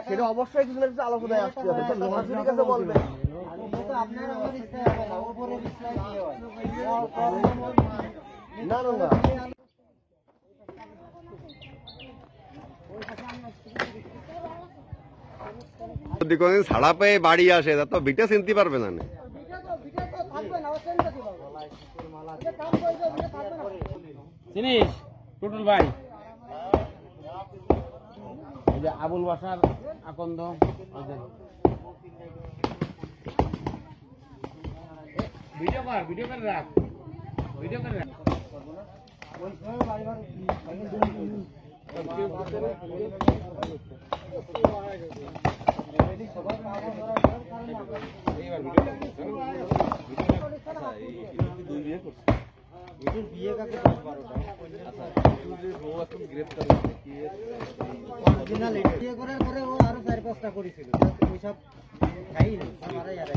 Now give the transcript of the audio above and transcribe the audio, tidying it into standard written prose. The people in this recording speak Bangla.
সেটা অবশ্যই কিছু না কিছু আলোচনায় আসতে হবে, লোহাজুরির কাছে বলবে না না না যদি কোনদিন ছাড়া পেয়ে বাড়ি আসে তা তো ভিটা চিনতে পারবে না। চিনিস টুটুল ভাই, এই যে আবুল বাসার আকন্দ, ভিডিও করে রাখ, ভিডিও করে রাখ। বিয়ে কাকে করার পরে ও আরো 4-5টা করেছিল, ওইসব খাইনি মারা যাবে।